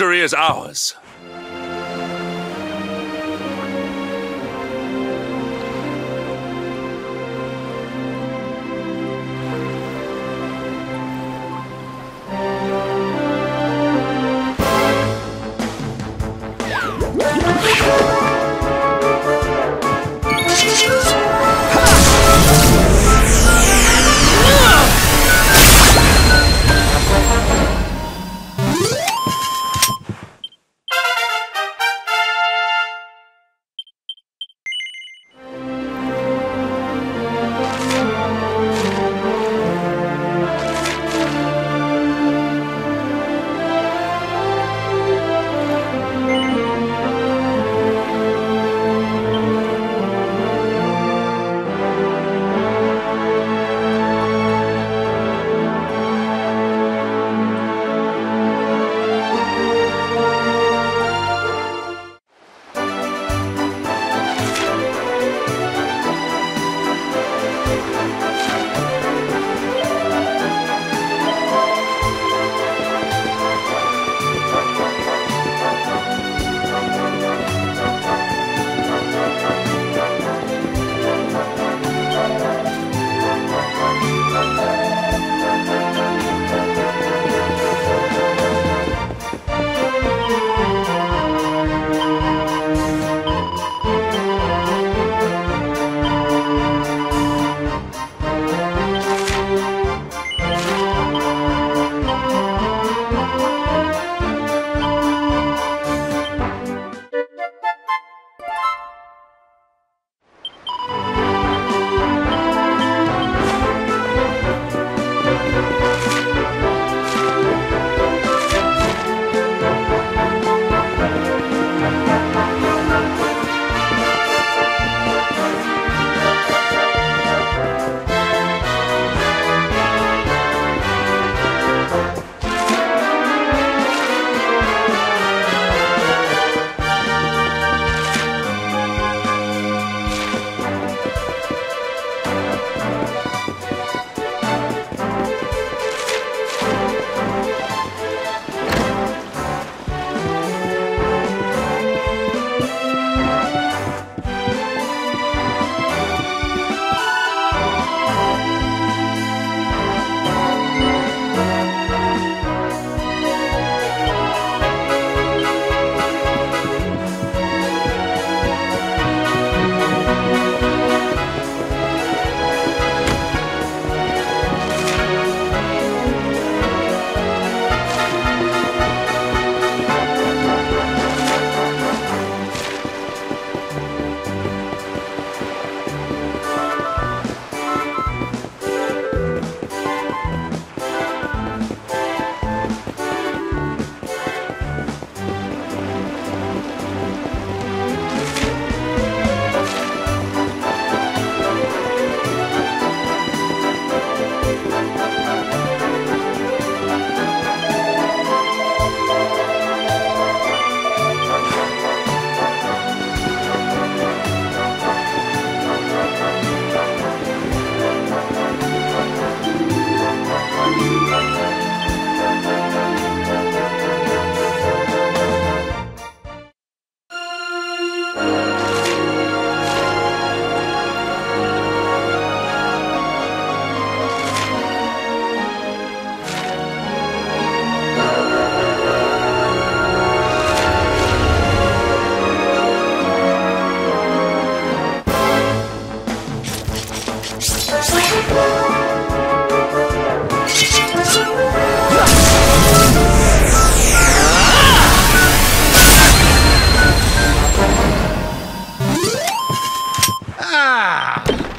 victory is ours.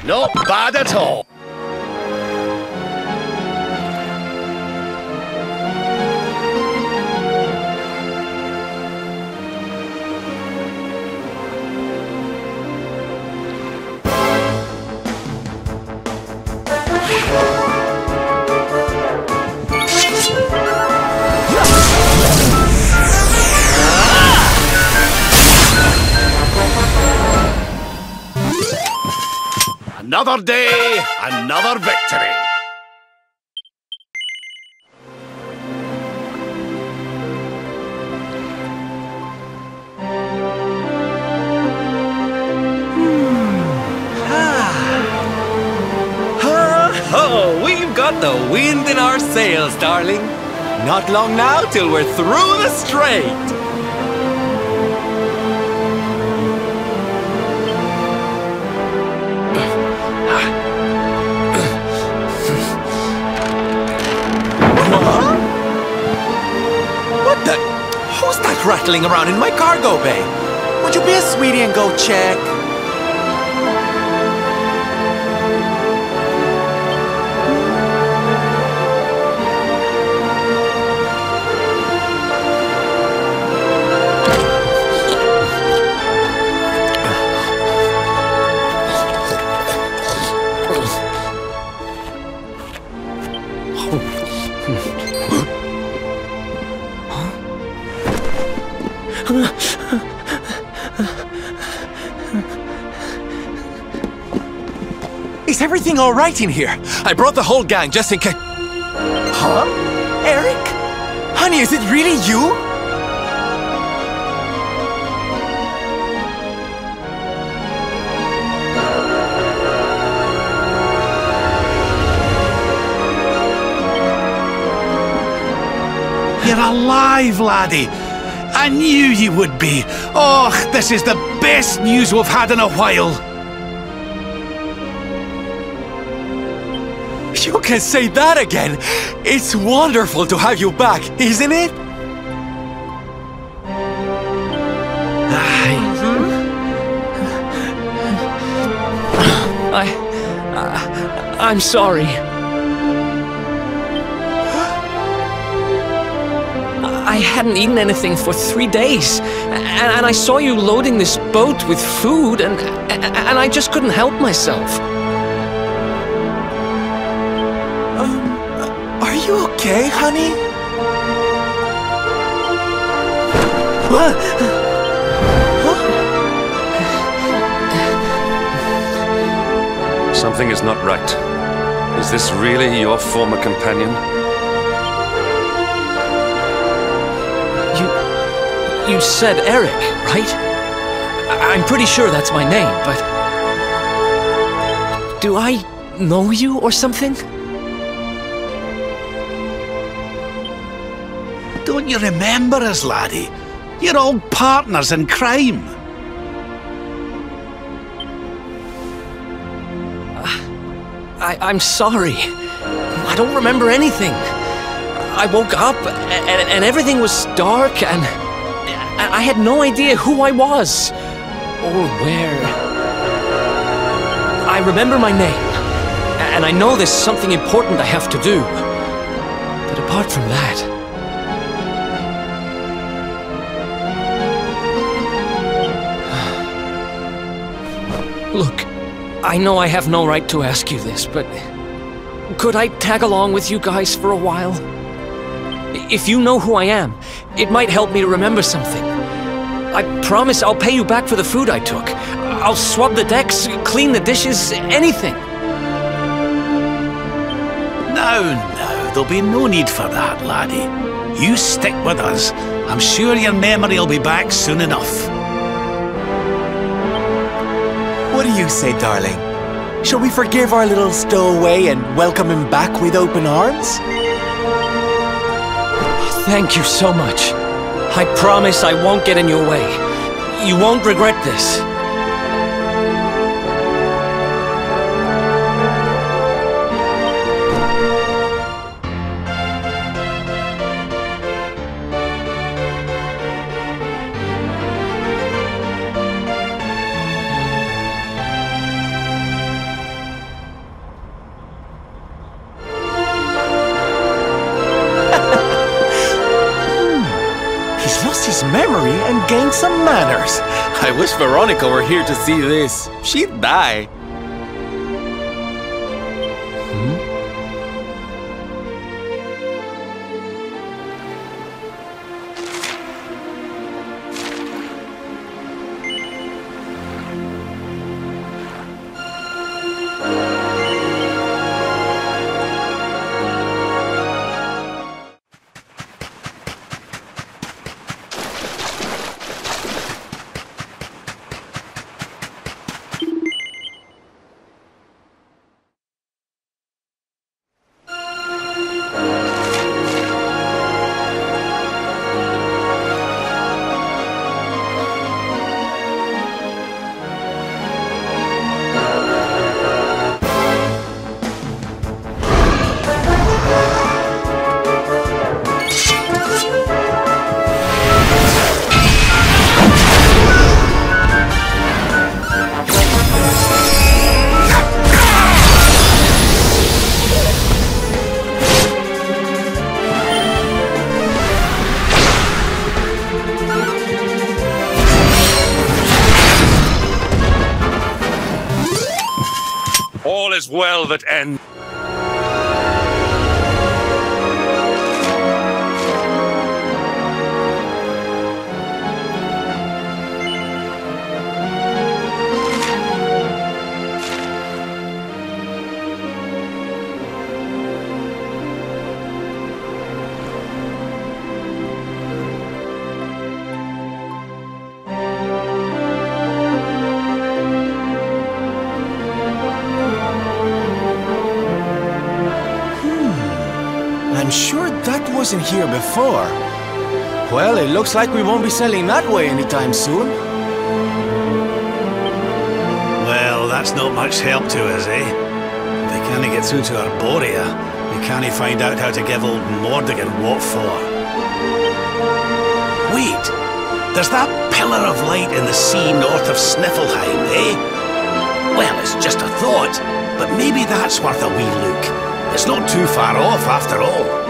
Not bad at all. Another day, another victory. the wind in our sails, darling. Not long now till we're through the strait. What the? Who's that rattling around in my cargo bay? Would you be a sweetie and go check? Is everything all right in here? I brought the whole gang just in case. Huh? Eric? Honey, is it really you? You're alive, laddie. I knew you would be. Oh, this is the best news we've had in a while. You can say that again. It's wonderful to have you back, isn't it? I'm sorry. I hadn't eaten anything for 3 days, and I saw you loading this boat with food, and I just couldn't help myself. Are you okay, honey? Something is not right. Is this really your former companion? You said Eric, right? I'm pretty sure that's my name, but... Do I know you or something? Don't you remember us, laddie? You're old partners in crime. I'm sorry. I don't remember anything. I woke up and everything was dark and I had no idea who I was or where. I remember my name and I know there's something important I have to do. But apart from that... Look, I know I have no right to ask you this, but could I tag along with you guys for a while? If you know who I am, it might help me to remember something. I promise I'll pay you back for the food I took. I'll swab the decks, clean the dishes, anything. No, there'll be no need for that, laddie. You stick with us. I'm sure your memory will be back soon enough. What do you say, darling? Shall we forgive our little stowaway and welcome him back with open arms? Thank you so much. I promise I won't get in your way. You won't regret this. His memory and gain some manners. I wish Veronica were here to see this. She'd die. all is well that ends. I'm sure that wasn't here before. Well, it looks like we won't be sailing that way anytime soon. Well, that's not much help to us, eh? If they can't get through to Arborea, we can't find out how to give old Mordigan what for. Wait! There's that pillar of light in the sea north of Sniffelheim, eh? Well, it's just a thought, but maybe that's worth a wee look. It's not too far off, after all.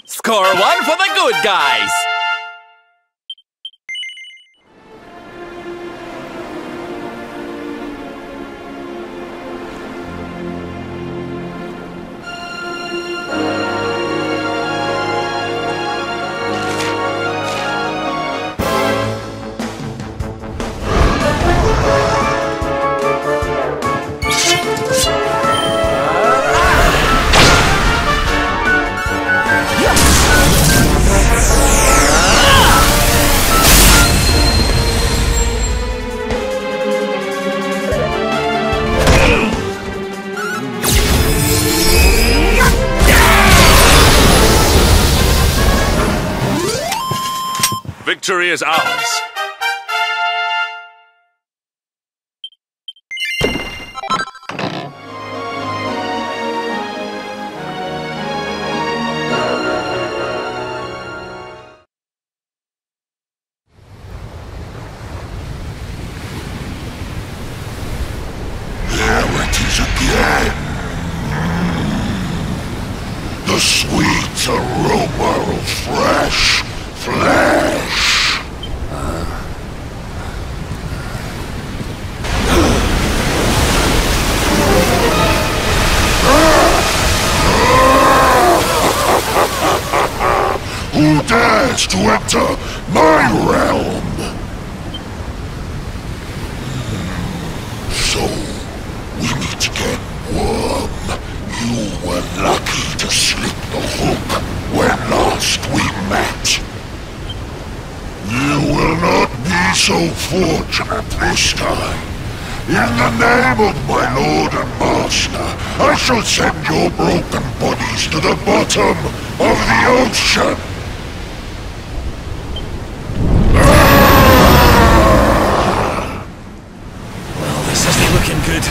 Score one for the good guys! Victory is ours. There it is again. The sweet aroma of fresh flesh. Who dares to enter my realm? So, we meet again, worm. You were lucky to slip the hook when last we met. You will not be so fortunate this time. In the name of my lord and master, I shall send your broken bodies to the bottom of the ocean. Well, this isn't looking good.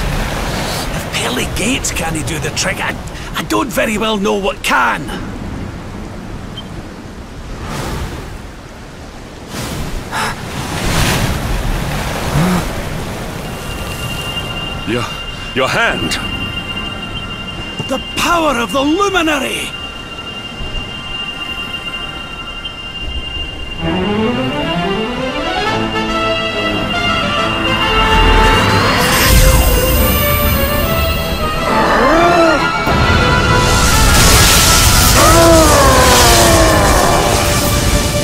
If pearly gates can't do the trick, I don't very well know what can. Your hand. The power of the Luminary!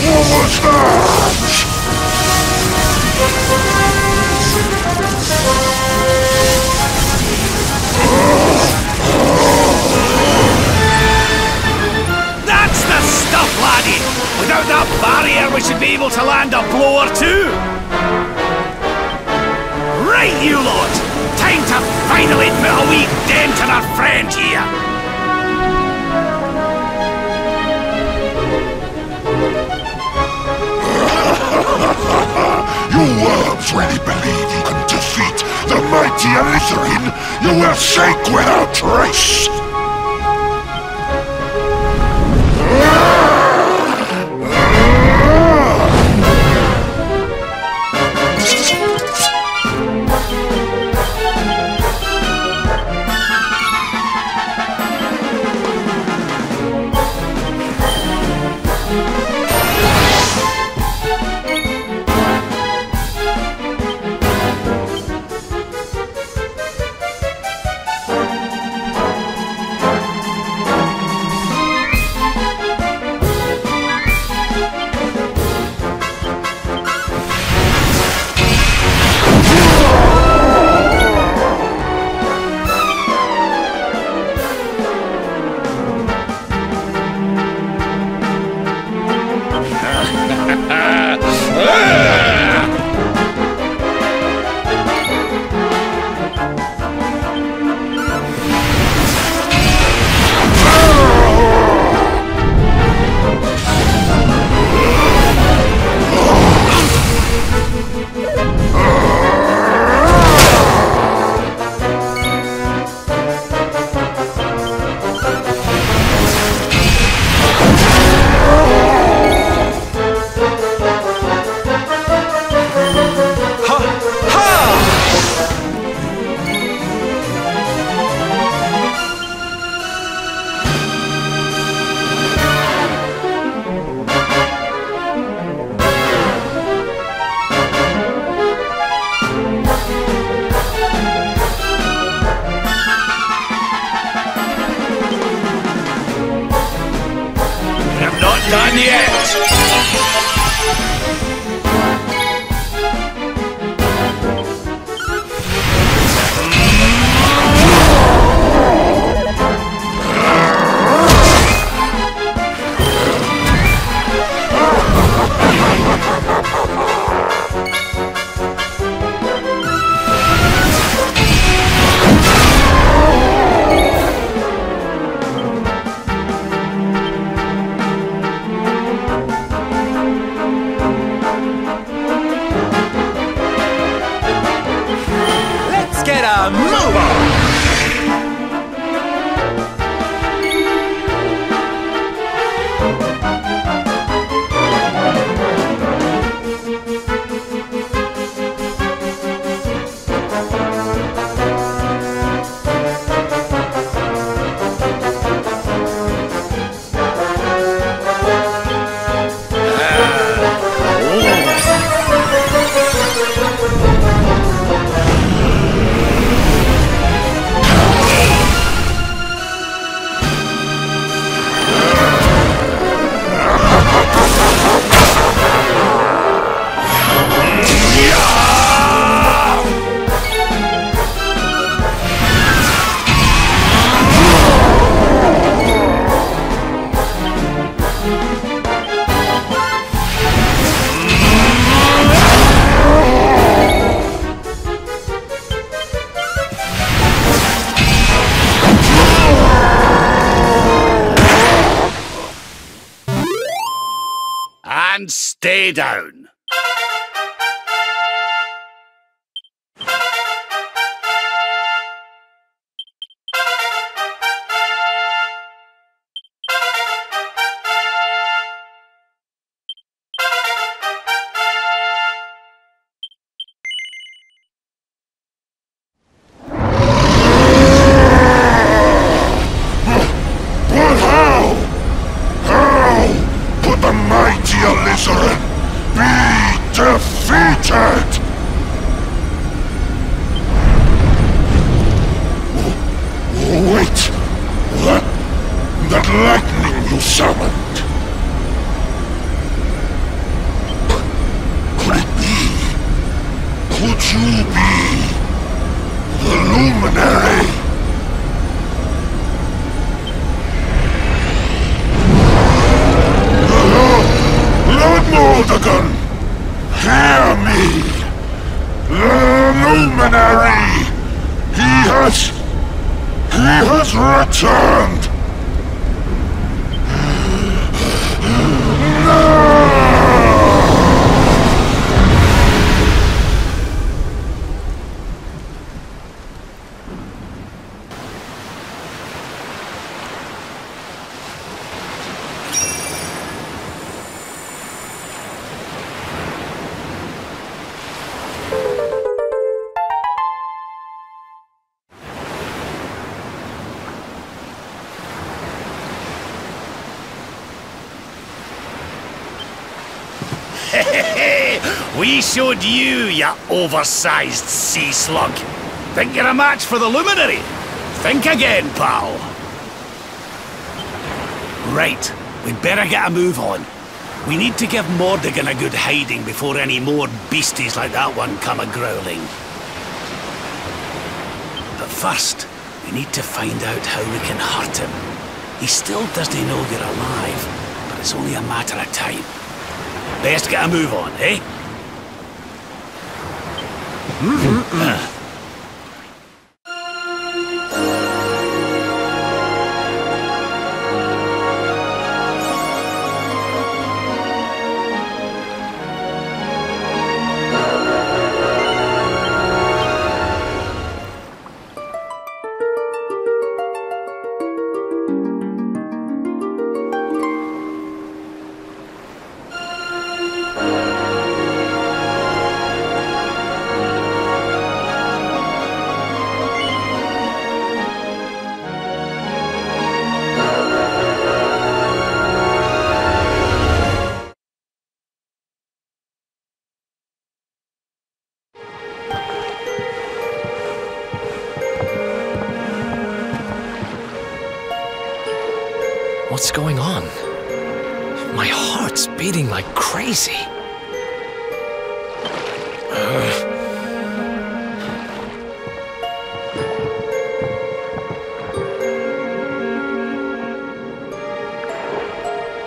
What was that? That's the stuff, laddie! Without that barrier, we should able to land a blow or two? Right, you lot! Time to finally put a wee dent in our friend here! You worms really believe you can defeat the mighty Alizarin? You will sink without trace! Done yet! Get a move on! And stay down. But how? How could the mighty Alizarin be defeated? Wait! What? That lightning you summoned? Could it be? Could you be the luminary? Lord Mordegon! returned! We showed you, ya oversized sea slug. Think you're a match for the luminary? Think again, pal. Right, we'd better get a move on. We need to give Mordigan a good hiding before any more beasties like that one come a-growling. But first, we need to find out how we can hurt him. He still doesn't know you're alive, but it's only a matter of time. Best get a move on, eh? What's going on? My heart's beating like crazy.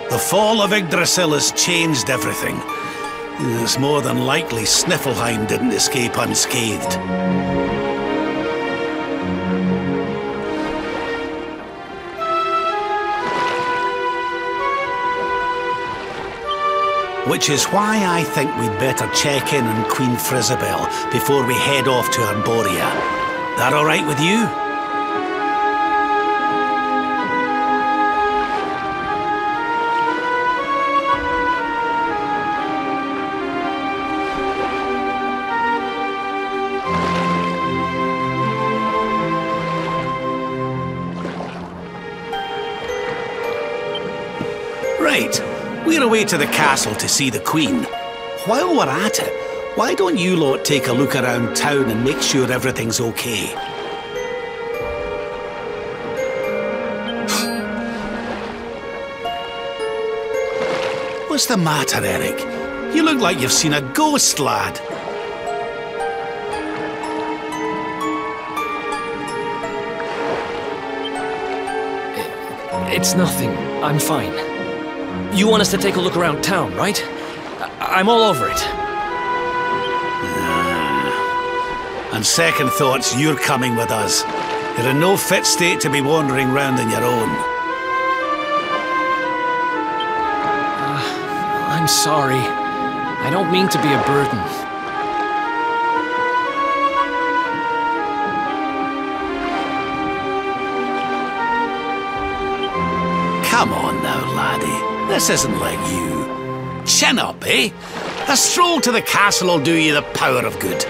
The fall of Yggdrasil has changed everything. It's more than likely Sniffelheim didn't escape unscathed. Which is why I think we'd better check in on Queen Frizabel before we head off to Arborea. That all right with you? Right. We're away to the castle to see the Queen. While we're at it, why don't you lot take a look around town and make sure everything's okay? What's the matter, Eric? You look like you've seen a ghost, lad. It's nothing. I'm fine. You want us to take a look around town, right? I'm all over it. On second thoughts, you're coming with us. You're in no fit state to be wandering round on your own. I'm sorry. I don't mean to be a burden. Come on now, laddie. This isn't like you. Chin up, eh? A stroll to the castle will do you the power of good.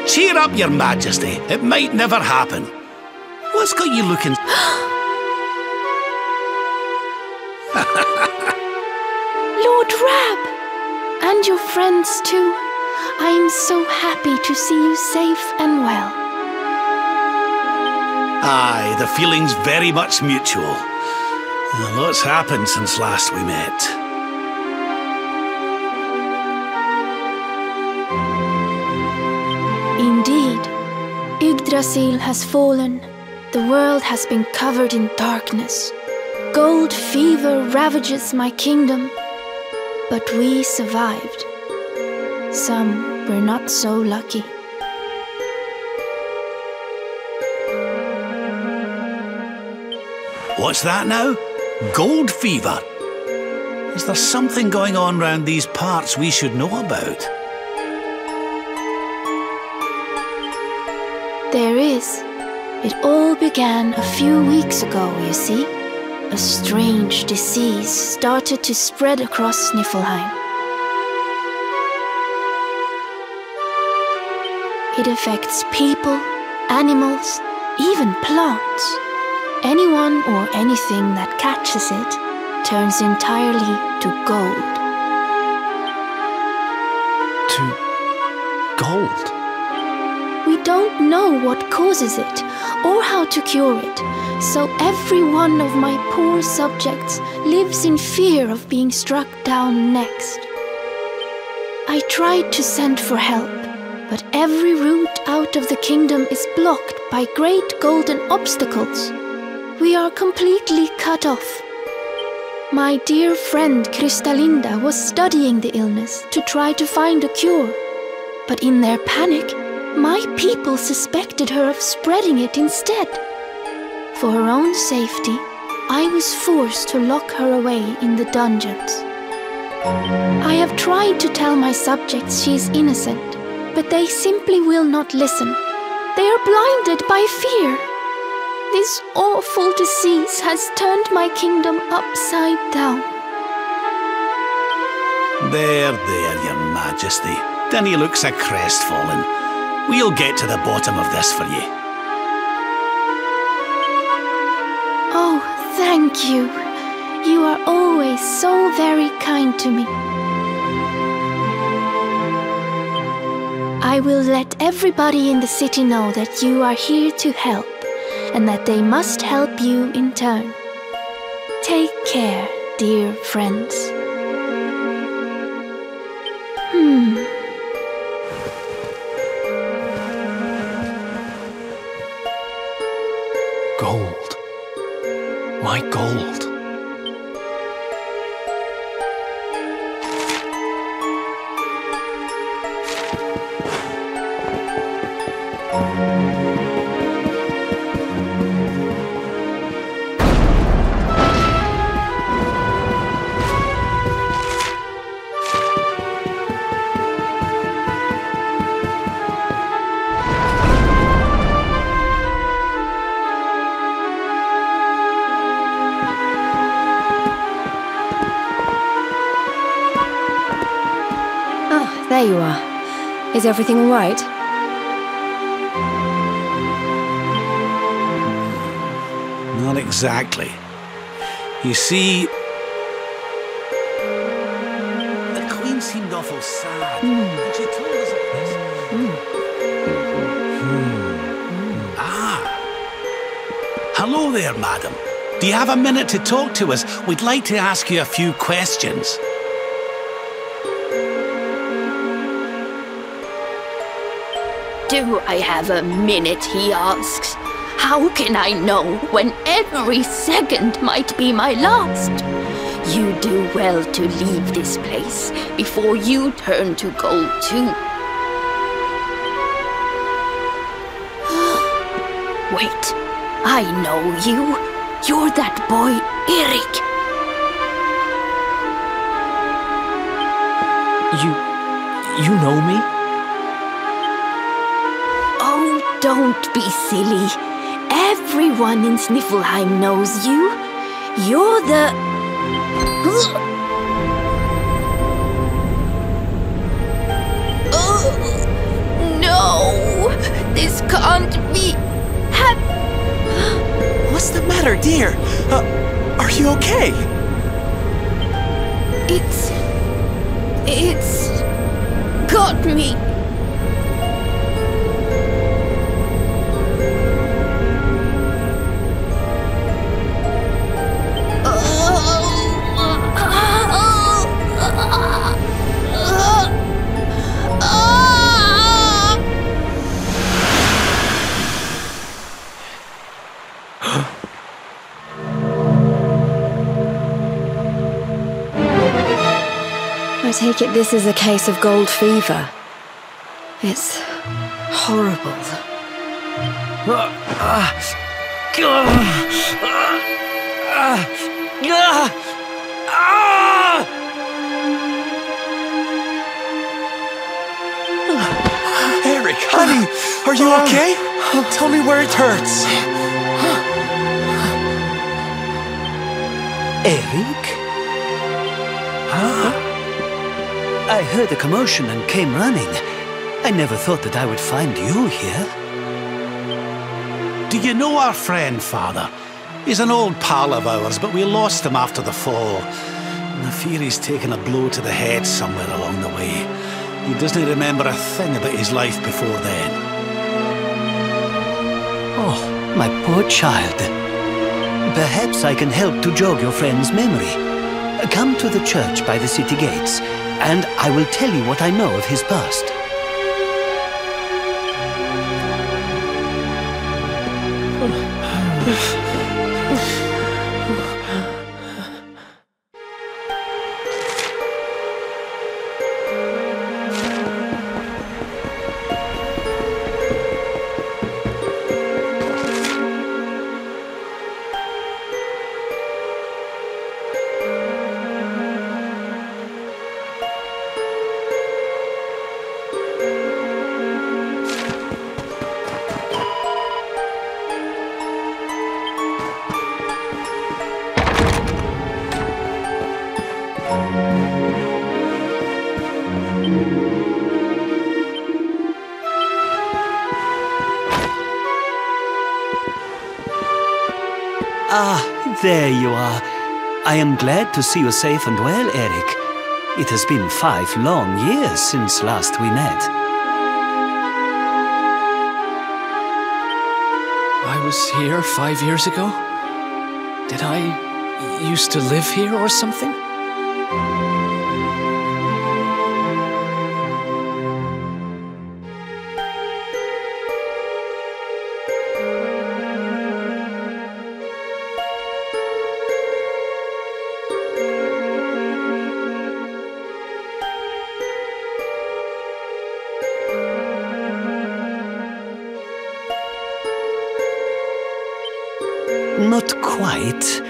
Cheer up, Your Majesty. It might never happen. What's got you looking... Lord Rab! And your friends too. I am so happy to see you safe and well. Aye, the feeling's very much mutual. A lot's happened since last we met. Indeed, Yggdrasil has fallen. The world has been covered in darkness. Gold fever ravages my kingdom. But we survived. Some were not so lucky. What's that now? Gold fever? Is there something going on round these parts we should know about? There is. It all began a few weeks ago, you see. A strange disease started to spread across Niflheim. It affects people, animals, even plants. Anyone or anything that catches it turns entirely to gold. To gold? We don't know what causes it or how to cure it, so every one of my poor subjects lives in fear of being struck down next. I tried to send for help, but every route out of the kingdom is blocked by great golden obstacles. We are completely cut off. My dear friend Kristalinda was studying the illness to try to find a cure, but in their panic, my people suspected her of spreading it instead. For her own safety, I was forced to lock her away in the dungeons. I have tried to tell my subjects she is innocent, but they simply will not listen. They are blinded by fear. This awful disease has turned my kingdom upside down. There, Your Majesty. Dinna look so crestfallen. We'll get to the bottom of this for you. Oh, thank you. You are always so very kind to me. I will let everybody in the city know that you are here to help, and that they must help you in turn. Take care, dear friends. Gold. My gold. There you are. Is everything all right? Not exactly. You see, the Queen seemed awful sad, and she told us of this. Ah. Hello there, madam. Do you have a minute to talk to us? We'd like to ask you a few questions. Do I have a minute, he asks. How can I know when every second might be my last? You do well to leave this place before you turn to gold too. Wait, I know you. You're that boy, Erik. You know me? Don't be silly. Everyone in Sniffelheim knows you. You're the... This can't be What's the matter, dear? Are you okay? It's got me. I take it this is a case of gold fever. It's horrible. Eric, honey, are you okay? Tell me where it hurts. Eric? Huh? I heard a commotion and came running. I never thought that I would find you here. Do you know our friend, Father? He's an old pal of ours, but we lost him after the fall. And I fear he's taken a blow to the head somewhere along the way. He doesn't remember a thing about his life before then. Oh, my poor child. Perhaps I can help to jog your friend's memory. Come to the church by the city gates, and I will tell you what I know of his past. Ah, there you are. I am glad to see you safe and well, Eric. It has been 5 long years since last we met. I was here 5 years ago? Did I used to live here or something? Not quite.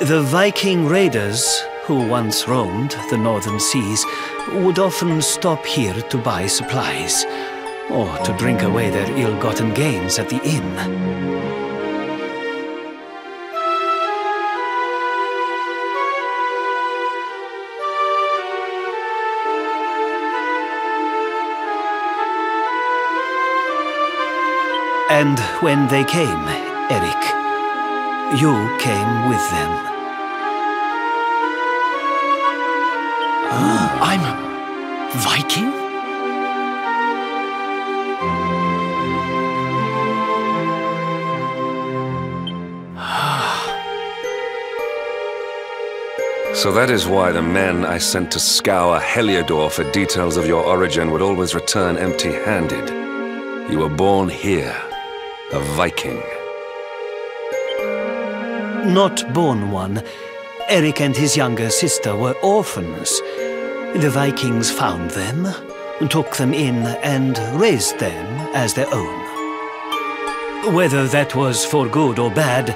The Viking raiders, who once roamed the northern seas, would often stop here to buy supplies, or to drink away their ill-gotten gains at the inn. And when they came, Eric, you came with them. I'm a Viking? So that is why the men I sent to scour Heliodor for details of your origin would always return empty-handed. You were born here, a Viking. Not born one. Eric and his younger sister were orphans. The Vikings found them, took them in, and raised them as their own. Whether that was for good or bad,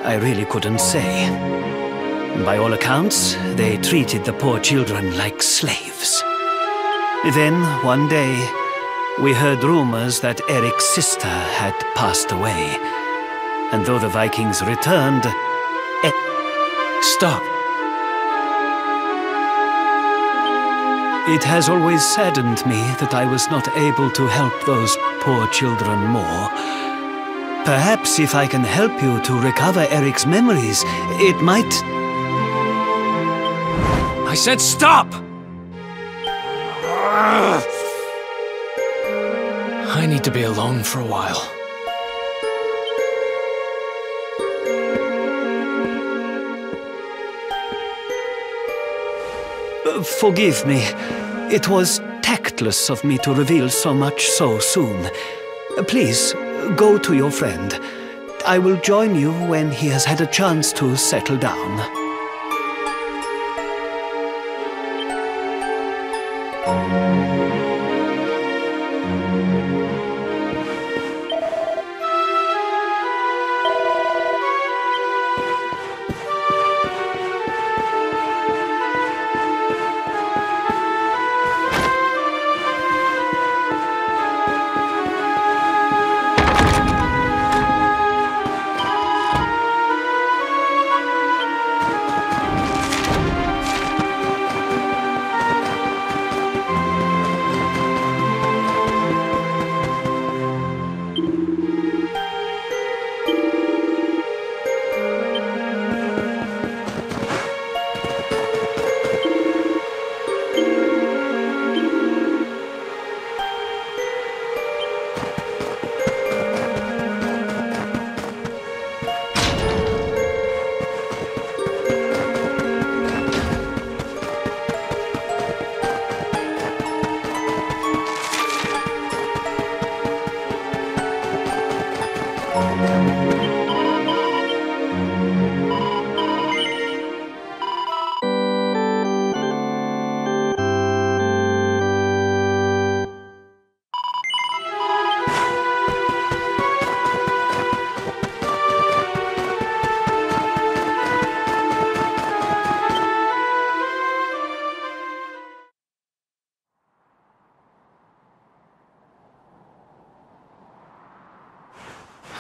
I really couldn't say. By all accounts, they treated the poor children like slaves. Then, one day, we heard rumors that Eric's sister had passed away. And though the Vikings returned... Stop. It has always saddened me that I was not able to help those poor children more. Perhaps if I can help you to recover Eric's memories, it might... I said stop! I need to be alone for a while. Forgive me. It was tactless of me to reveal so much so soon. Please, go to your friend. I will join you when he has had a chance to settle down.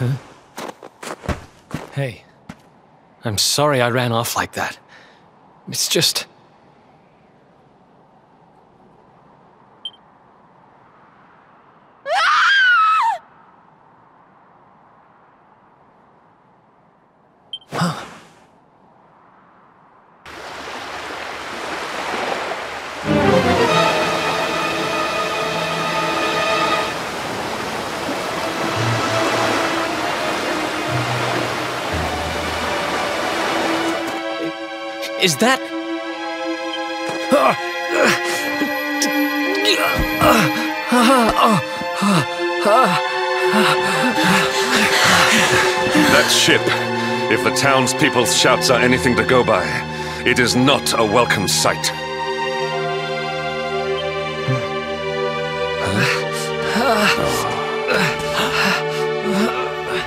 Huh? Hey, I'm sorry I ran off like that. It's just... Huh. Is that... That ship, if the townspeople's shouts are anything to go by, it is not a welcome sight.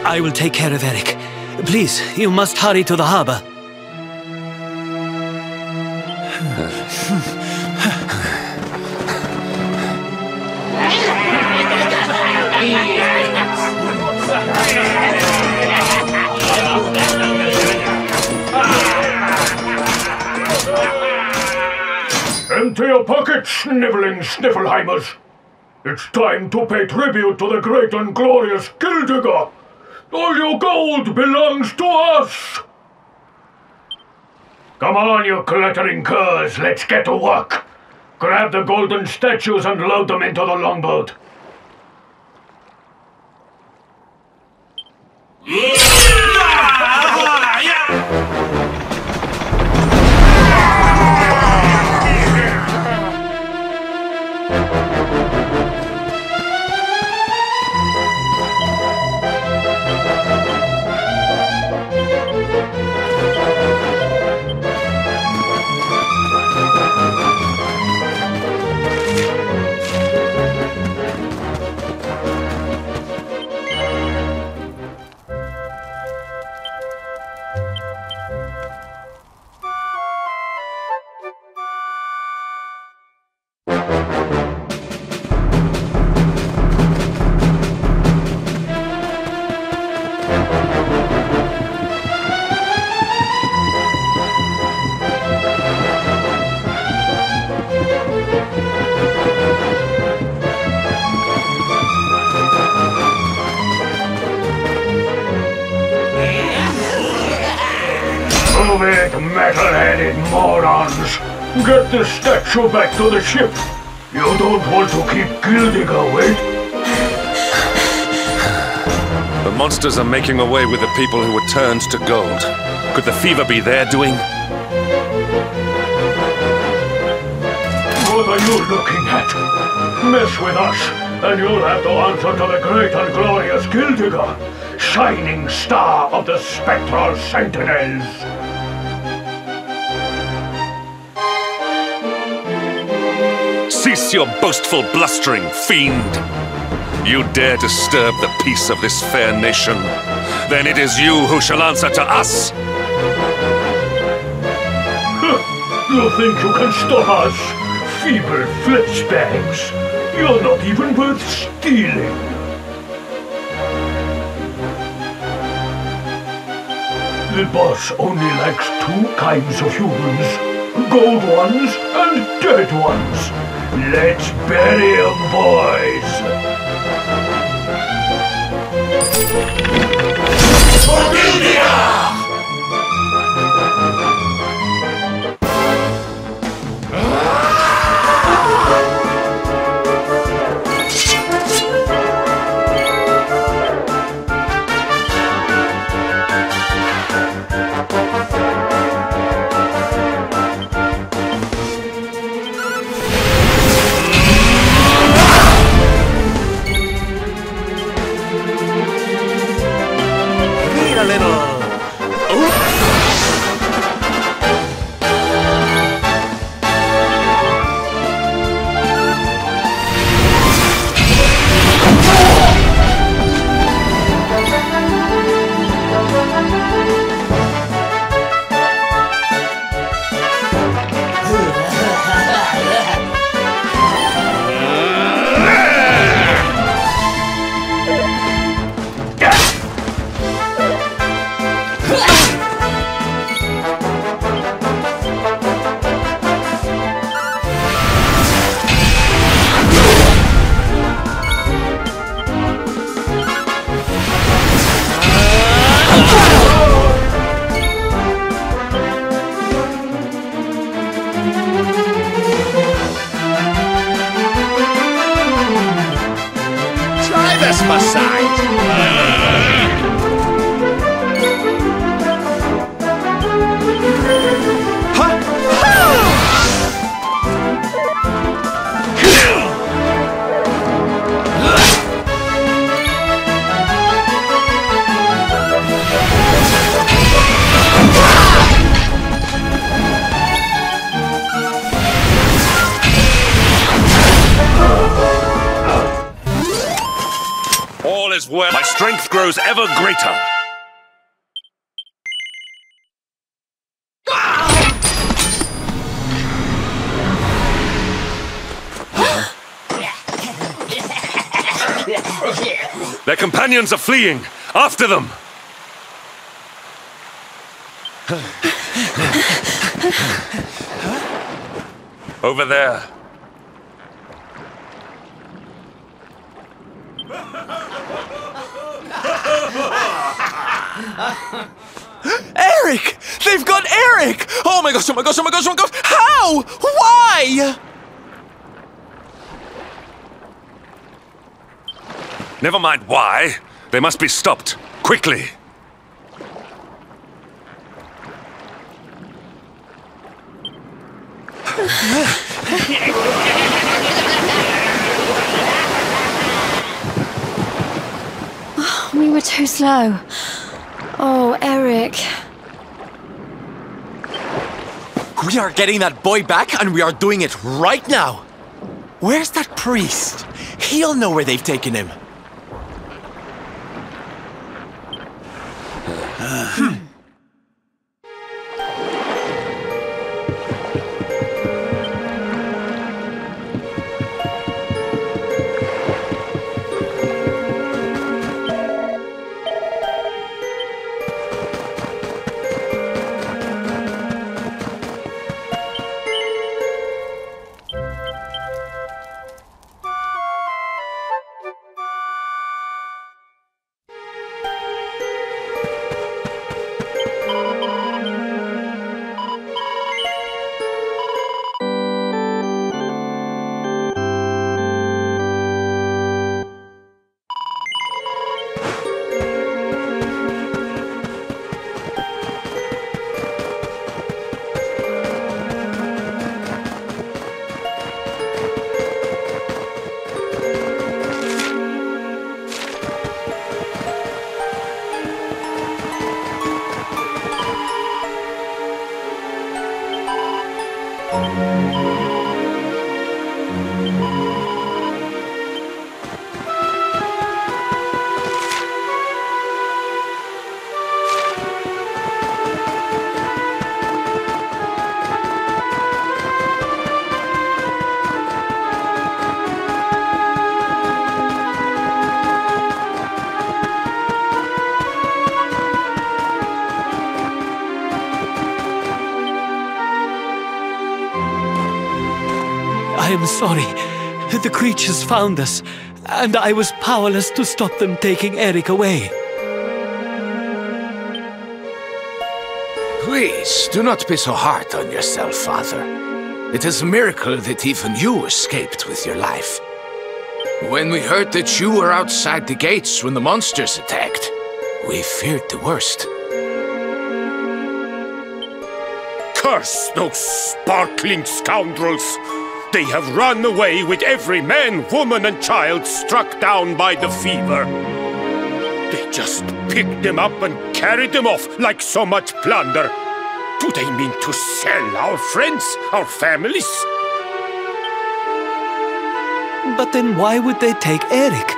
I will take care of Eric. Please, you must hurry to the harbor. Empty your pockets, sniveling Sniffelheimers! It's time to pay tribute to the great and glorious Gildigger! All your gold belongs to us! Come on, you glittering curs, let's get to work! Grab the golden statues and load them into the longboat. stupid morons! Get the statue back to the ship! You don't want to keep Gildiga wait? The monsters are making away with the people who were turned to gold. Could the fever be their doing? What are you looking at? Mess with us, and you'll have to answer to the great and glorious Gildiga, shining star of the spectral sentinels. Cease your boastful blustering, fiend! You dare disturb the peace of this fair nation, then it is you who shall answer to us! You think you can stop us? Feeble fleshbags! You're not even worth stealing! The boss only likes two kinds of humans, gold ones and dead ones. Let's bury 'em, boys! Is where my strength grows ever greater. Their companions are fleeing. After them. Over there. Eric! They've got Eric! Oh my gosh, oh my gosh, oh my gosh, oh my gosh! How? Why? Never mind why. They must be stopped. Quickly. We were too slow. Oh, Eric. We are getting that boy back, and we are doing it right now. Where's that priest? He'll know where they've taken him. I am sorry. The creatures found us, and I was powerless to stop them taking Eric away. Please, do not be so hard on yourself, Father. It is a miracle that even you escaped with your life. When we heard that you were outside the gates when the monsters attacked, we feared the worst. Curse those sparkling scoundrels! They have run away with every man, woman, and child struck down by the fever. They just picked them up and carried them off like so much plunder. Do they mean to sell our friends, our families? But then why would they take Eric?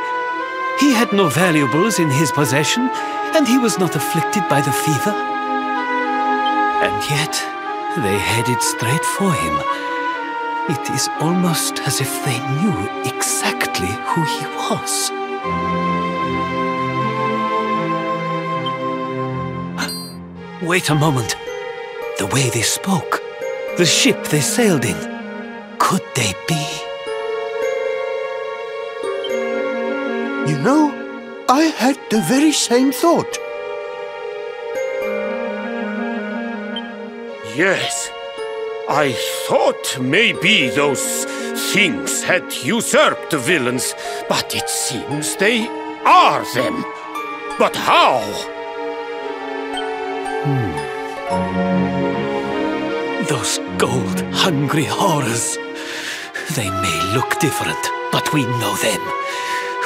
He had no valuables in his possession, and he was not afflicted by the fever. And yet, they headed straight for him. It is almost as if they knew exactly who he was. Wait a moment. The way they spoke, the ship they sailed in, could they be? You know, I had the very same thought. Yes. I thought maybe those things had usurped the villains, but it seems they are them. But how? Those gold-hungry horrors. They may look different, but we know them.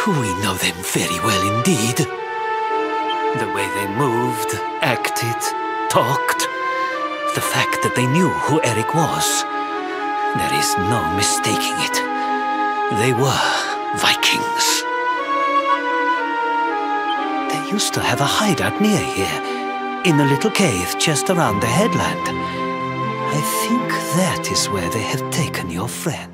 We know them very well indeed. The way they moved, acted, talked. The fact that they knew who Eric was. There is no mistaking it. They were Vikings. They used to have a hideout near here, in a little cave just around the headland. I think that is where they have taken your friend.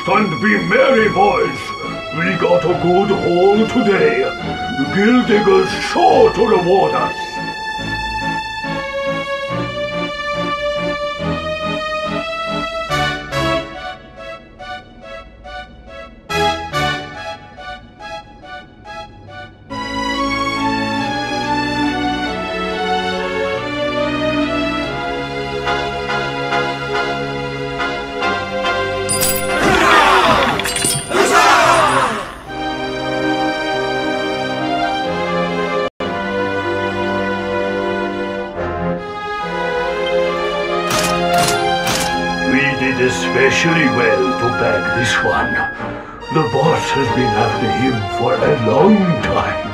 Feast and be merry, boys. We got a good haul today. Guild Diggers sure to reward us. Especially well to bag this one. The boss has been after him for a long time.